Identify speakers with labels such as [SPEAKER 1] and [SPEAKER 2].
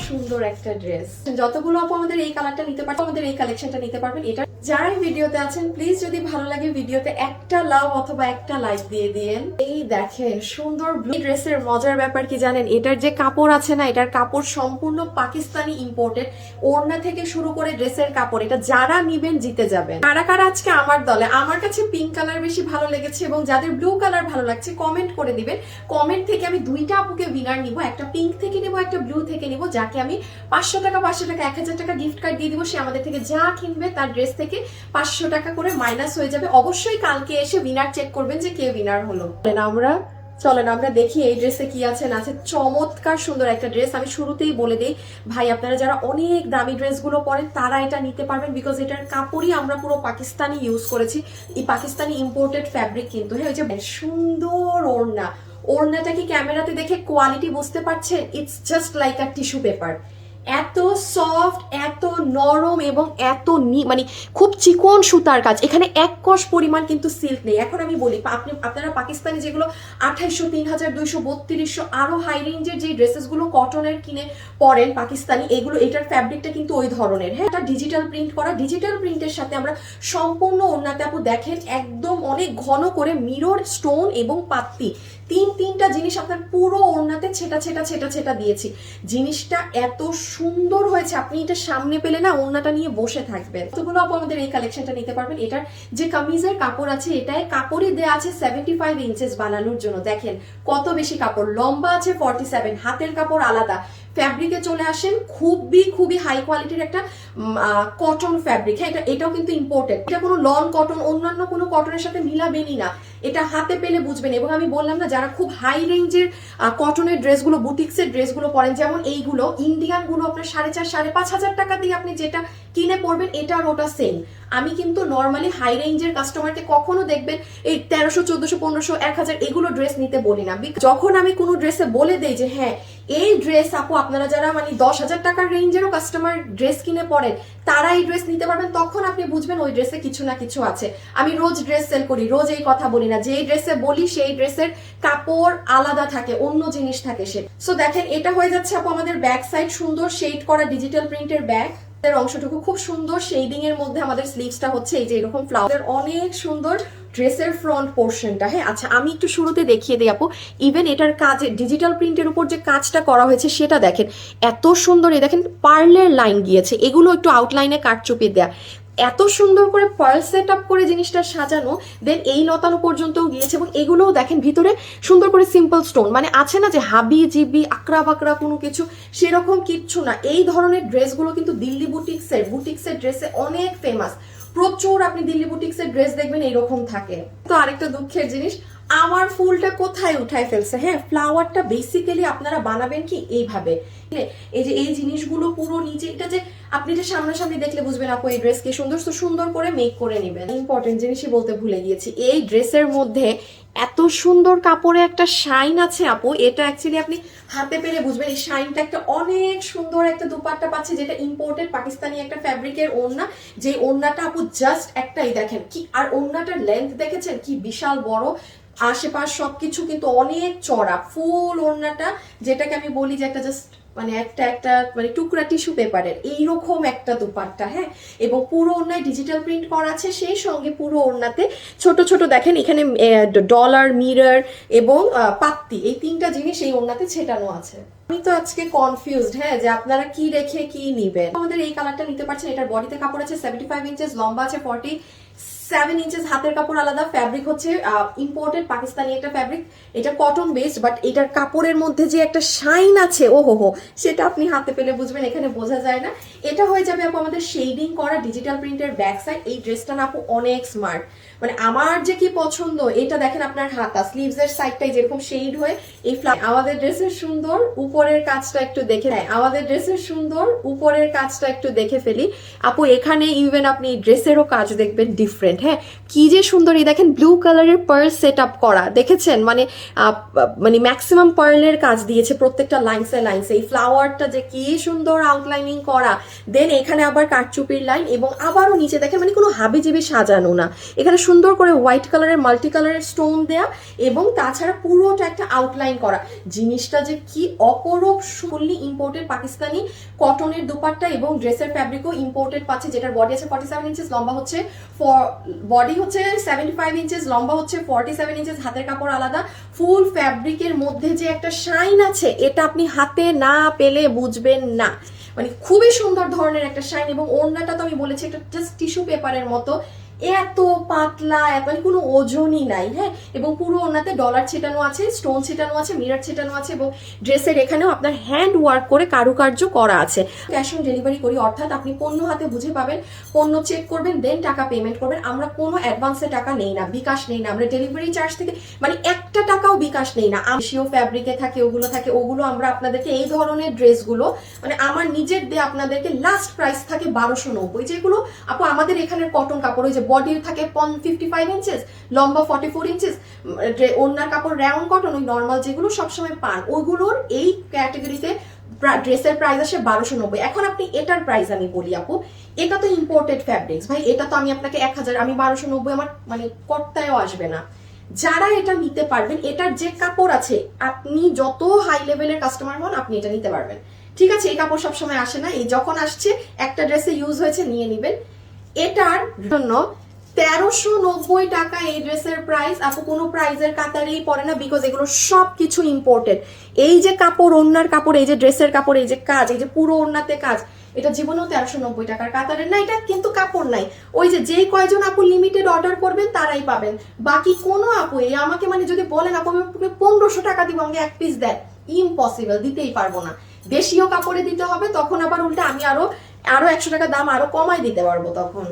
[SPEAKER 1] সুন্দর একটা ড্রেস। যতগুলো আপু আমাদের এই কালারটা নিতে পারবেন, আমাদের এই কালেকশনটা নিতে পারবেন। এটা যারা ভিডিওতে আছেন প্লিজ যদি ভালো লাগে ভিডিওতে একটা লাভ অথবা একটা লাইক দিয়ে দিয়েন। এই দেখেন সুন্দর ব্লু ড্রেসের মজার ব্যাপার কি জানেন, এটার যে কাপড় আছে না, এটার কাপড় সম্পূর্ণ পাকিস্তানি ইম্পোর্টেড। ওড়না থেকে শুরু করে ড্রেসের কাপড়, এটা যারা নিবেন জিতে যাবেন। কারা কারা আজকে আমার দলে? আমার কাছে পিঙ্ক কালার বেশি ভালো লেগেছে এবং যাদের ব্লু কালার ভালো লাগছে কমেন্ট করে দিবেন। কমেন্ট থেকে আমি দুইটা আপুকে উইনার নিব, একটা পিঙ্ক থেকে নিব, একটা ব্লু থেকে নিব, যাকে আমি 500 টাকা 1000 টাকা গিফট কার্ড দিয়ে দিব। সে আমাদের থেকে যা কিনবে তার ড্রেস থেকে 500 টাকা করে মাইনাস হয়ে যাবে। অবশ্যই কালকে এসে উইনার চেক করবেন যে কে উইনার হলো। চলেন আমরা দেখি এই ড্রেসে কি আছে না আছে। চমৎকার সুন্দর একটা ড্রেস। আমি শুরুতেই বলে দিই ভাই, আপনারা যারা অনেক দামি ড্রেসগুলো পরেন তারা এটা নিতে পারবেন, বিকজ এটার কাপড়ই আমরা পুরো পাকিস্তানি ইউজ করেছি। এই পাকিস্তানি ইম্পোর্টেড ফ্যাব্রিক কিন্তু। হ্যাঁ, ওই যে সুন্দর ওড়না, ওড়নাটা কি ক্যামেরাতে দেখে কোয়ালিটি বুঝতে পারছেন? It's just like a tissue paper. এত সফট, এত নরম এবং এত মানে খুব চিকন সুতার কাজ। এখানে এক কষ পরিমাণ কিন্তু সিল্ক নেই। এখন আমি বলি আপনারা পাকিস্তানি যেগুলো 2800, 3200, 3200 আরো হাই রেঞ্জের যে ড্রেসেসগুলো কটনের কিনে পরেন পাকিস্তানি, এগুলো এটার ফ্যাব্রিকটা কিন্তু ওই ধরনের। হ্যাঁ, এটা ডিজিটাল প্রিন্ট করা। ডিজিটাল প্রিন্টের সাথে আমরা সম্পূর্ণ ওড়নাতে আপু দেখেন একদম অনেক ঘন করে মিরর স্টোন এবং পাত্তি, তিনটা জিনিস আপনার পুরো ওড়নাতে ছেটা ছেটা ছেটা ছেটা দিয়েছি। জিনিসটা এত সুন্দর হয়েছে, আপনি এটা সামনে পেলে না ওড়নাটা নিয়ে বসে থাকবেন। এতগুলো আপু আমাদের এই কালেকশনটা নিতে পারবেন। এটার যে কামিজের কাপড় আছে, এটাই কাপড়ই দেওয়া আছে 75 ইঞ্চেস বানানোর জন্য। দেখেন কত বেশি কাপড়, লম্বা আছে 47, হাতের কাপড় আলাদা। ফ্যাব্রিকে চলে আসেন, খুবই হাই কোয়ালিটির একটা কটন ফ্যাব্রিক। হ্যাঁ, এটাও কিন্তু ইম্পোর্টেড। এটা কোনো লন কটন, অন্যান্য কোনো কটনের সাথে মিলাবেনই না, এটা হাতে পেলে বুঝবেন। এবং আমি বললাম না, যারা খুব হাই রেঞ্জের কটনের ড্রেসগুলো, বুটিক্সের ড্রেসগুলো পরেন, যেমন এইগুলো ইন্ডিয়ান গুলো আপনার 4500-5,500 টাকা দিয়ে আপনি যেটা কিনে পড়বেন, এটা আর ওটা সেম। আমি কিন্তু নর্মালি হাই রেঞ্জের কাস্টমারকে কখনো দেখবেন এই 1300, 1400, 1500, 1000 এগুলো ড্রেস নিতে বলি না। যখন আমি কোনো ড্রেসে বলে দেই যে হ্যাঁ এই ড্রেস আপু আপনারা যারা মানে 10,000 টাকার রেঞ্জেরও কাস্টমার ড্রেস কিনে পড়েন তারা এই ড্রেস নিতে পারবেন, তখন আপনি বুঝবেন ওই ড্রেসে কিছু না কিছু আছে। আমি রোজ ড্রেস সেল করি, রোজ এই কথা বলি না। যেই ড্রেসে বলি সেই ড্রেসের কাপড় আলাদা থাকে, অন্য জিনিস থাকে সে। সো দেখেন এটা হয়ে যাচ্ছে আপু আমাদের ব্যাক সাইড, সুন্দর শেড করা ডিজিটাল প্রিন্টের ব্যাগ। অংশটুকু খুব সুন্দর শেডিং এর মধ্যে আমাদের স্লিভসটা হচ্ছে এই যে এরকম ফ্লাওয়ার, অনেক সুন্দর ড্রেসের ফ্রন্ট পোর্শনটা। হ্যাঁ, আচ্ছা আমি একটু শুরুতে দেখিয়ে দিই আপু, ইভেন এটার কাজে ডিজিটাল প্রিন্টের উপর যে কাজটা করা হয়েছে সেটা দেখেন এত সুন্দর। এই দেখেন পার্লের লাইন গিয়েছে, এগুলো একটু আউটলাইনে কাটচুপি দেয়া, এত সুন্দর করে পার্ল সেট আপ করে জিনিসটা সাজানো। দেন এই লতানো পর্যন্তও গিয়েছে এবং এগুলোও দেখেন ভিতরে সুন্দর করে সিম্পল স্টোন, মানে আছে না যে হাবি জিবি আকড়া বাকড়া কোনো কিছু, সেরকম কিচ্ছু না। এই ধরনের ড্রেসগুলো কিন্তু দিল্লি বুটিক্সের ড্রেসে অনেক ফেমাস। প্রচুর আপনি দিল্লি বুটিক্সের ড্রেস দেখবেন এইরকম থাকে। তো আরেকটা দুঃখের জিনিস, আমার ফুলটা কোথায় উঠায় ফেলছে। হ্যাঁ, ফ্লাওয়ারটা বেসিক্যালি আপনারা বানাবেন কি এইভাবে, এই যে এই জিনিসগুলো পুরো নিচে, এটা যে আপনি যে সামনাসামনি দেখলে বুঝবেন আপু এই ড্রেস কি সুন্দর। তো সুন্দর করে মেক করে নেবেন। ইম্পর্টেন্ট জিনিসই বলতে ভুলে গিয়েছি, এই ড্রেসের মধ্যে এত সুন্দর কাপড়ে একটা শাইন আছে আপু, এটা অ্যাকচুয়ালি আপনি হাতে পেরে বুঝবেন। এই শাইনটা একটা অনেক সুন্দর একটা দুপাট্টা পাচ্ছে, যেটা ইম্পোর্টেড পাকিস্তানি একটা ফ্যাব্রিকের ওড়না। যে ওড়নাটা আপু জাস্ট একটাই দেখেন কি, আর ওড়নাটার লেন্থ দেখেছেন কি বিশাল বড়, আশেপাশ সবকিছু কিন্তু অনেক চড়া। ফুল ওড়নাটা যেটাকে আমি বলি যে একটা জাস্ট মানে একটা মানে টুকরা টিস্যু পেপারের এইরকম একটা দুপাট্টা। হ্যাঁ, এবং পুরো ওড়নায় ডিজিটাল প্রিন্ট করা আছে, সেই সঙ্গে পুরো ওড়নাতে ছোট ছোট দেখেন এখানে ডলার, মিরর এবং পাত্তি, এই তিনটা জিনিস এই ওড়নাতে ছেটানো আছে। আমি তো আজকে কনফিউজড, হ্যাঁ, যে আপনারা কি রেখে কি নিবেন। আমাদের এই কালারটা নিতে পারছেন। এটার বডিতে কাপড় আছে 75 ইঞ্চেস, লম্বা আছে 47 ইঞ্চেস, হাতের কাপড় আলাদা। ফ্যাব্রিক হচ্ছে ইম্পোর্টেড পাকিস্তানি একটা ফ্যাব্রিক, এটা কটন বেসড, বাট এটার কাপড়ের মধ্যে যে একটা শাইন আছে ও হো, সেটা আপনি হাতে পেলে বুঝবেন, এখানে বোঝা যায় না। এটা হয়ে যাবে আপু আমাদের শেডিং করা ডিজিটাল প্রিন্টের ব্যাক সাইড। এই ড্রেসটা না আপু অনেক স্মার্ট, মানে আমার যে কি পছন্দ। এটা দেখেন আপনার হাতা স্লিভস এর সাইডটাই যেরকম শেড হয়ে এই আমাদের ড্রেসের সুন্দর উপরের কাজটা একটু দেখে নেয়, আমাদের ড্রেসের সুন্দর উপরের কাজটা একটু দেখে ফেলি আপু। এখানে ইভেন আপনি ড্রেসেরও কাজ দেখবেন ডিফারেন্ট। হ্যাঁ, কি যে সুন্দর। এই দেখেন ব্লু কালারের পার্ল সেট আপ করা, দেখেছেন মানে ম্যাক্সিমাম পার্লের কাজ দিয়েছে প্রত্যেকটা লাইনসে। এই ফ্লাওয়ারটা যে কি সুন্দর আউটলাইনিং করা। দেন এখানে আবার কারচুপির লাইন এবং আবারও নিচে দেখেন মানে কোনো হাবিজিবি সাজানো না, এখানে সুন্দর করে হোয়াইট কালারের মাল্টি কালারের স্টোন দেয়া এবং তাছাড়া পুরোটা একটা আউটলাইন করা। জিনিসটা যে কি অপরূপ, ফুললি ইম্পোর্টেড পাকিস্তানি কটনের দুপাট্টা এবং ড্রেসের ফ্যাব্রিকও ইম্পোর্টেড পাচ্ছে, যেটার বডি আছে 47 ইঞ্চেস, লম্বা হচ্ছে বডি হচ্ছে 75 ইঞ্চেস, লম্বা হচ্ছে 47 ইঞ্চেস, হাতের কাপড় আলাদা। ফুল ফ্যাব্রিকের মধ্যে যে একটা শাইন আছে এটা আপনি হাতে না পেলে বুঝবেন না, মানে খুবই সুন্দর ধরনের একটা শাইন। এবং ওড়নাটা তো আমি বলেছি একটা জাস্ট টিস্যু পেপারের মতো, এত পাতলা, মানে কোনো ওজনই নাই। হ্যাঁ, এবং পুরো ওড়নাতে ডলার ছিটানো আছে, স্টোন ছিটানো আছে, মিরর ছিটানো আছে এবং ড্রেসের এখানেও আপনার হ্যান্ড ওয়ার্ক করে কারুকার্য করা আছে। ক্যাশ অন ডেলিভারি করি, অর্থাৎ আপনি পণ্য হাতে বুঝে পাবেন, পণ্য চেক করবেন, দেন টাকা পেমেন্ট করবেন। আমরা কোনো অ্যাডভান্সে টাকা নেই না, বিকাশ নেই না, আমরা ডেলিভারি চার্জ থেকে মানে একটা টাকাও বিকাশ নেই না। বেশিও ফ্যাব্রিকে থাকে, ওগুলো আমরা আপনাদেরকে এই ধরনের ড্রেসগুলো মানে আমার নিজের দিয়ে আপনাদেরকে লাস্ট প্রাইস থাকে 1290, যেগুলো আপু আমাদের এখানের কটন কাপড়, ওই যে বডি থাকে 55 ইঞ্চেস, লম্বা 44 ইঞ্চেস, ওড়নার কাপড় রাউন্ড কটন, ওই নর্মাল যেগুলো সবসময় পান, ওইগুলোর এই ক্যাটাগরিতে ড্রেসের প্রাইস আসে 1290। এখন আপনি এটার প্রাইস আমি বলি আপু, এটা তো ইম্পোর্টেড ফ্যাব্রিক্স ভাই, এটা তো আমি আপনাকে 1000, আমি 1290 আমার মানে কর্তায়ও আসবে না। যারা এটা নিতে পারবেন, এটার যে কাপড় আছে, আপনি যত হাই লেভেলের কাস্টমার হন আপনি এটা নিতে পারবেন, ঠিক আছে? এই কাপড় সবসময় আসে না, এই যখন আসছে একটা ড্রেসে ইউজ হয়েছে নিয়ে নিবেন। এটার জন্য 1390 টাকা এই ড্রেসের প্রাইস। আপু কোনো প্রাইজের কাতারেই পড়ে না, বিকজ এগুলো সবকিছু ইম্পোর্টেড। এই যে কাপড়, ওড়নার কাপড়, এই যে ড্রেসের কাপড়, এই যে কাজ, এই যে পুরো ওড়নাতে কাজ, এটা জীবনেও 1390 টাকার কাতারের না। এটা কিন্তু কাপড় নাই, ওই যে যেই কয়জন আপু লিমিটেড অর্ডার করবেন তারাই পাবেন, বাকি কোনো আপু এই আমাকে মানে যদি বলেন আপু আমি 1500 টাকা দিব আমাকে এক পিস দেয়, ইম্পসিবল, দিতেই পারবো না। দেশীয় কাপড়ে দিতে হবে, তখন আবার উল্টে আমি আরো 100 টাকা দাম আরো কমাই দিতে পারবো তখন।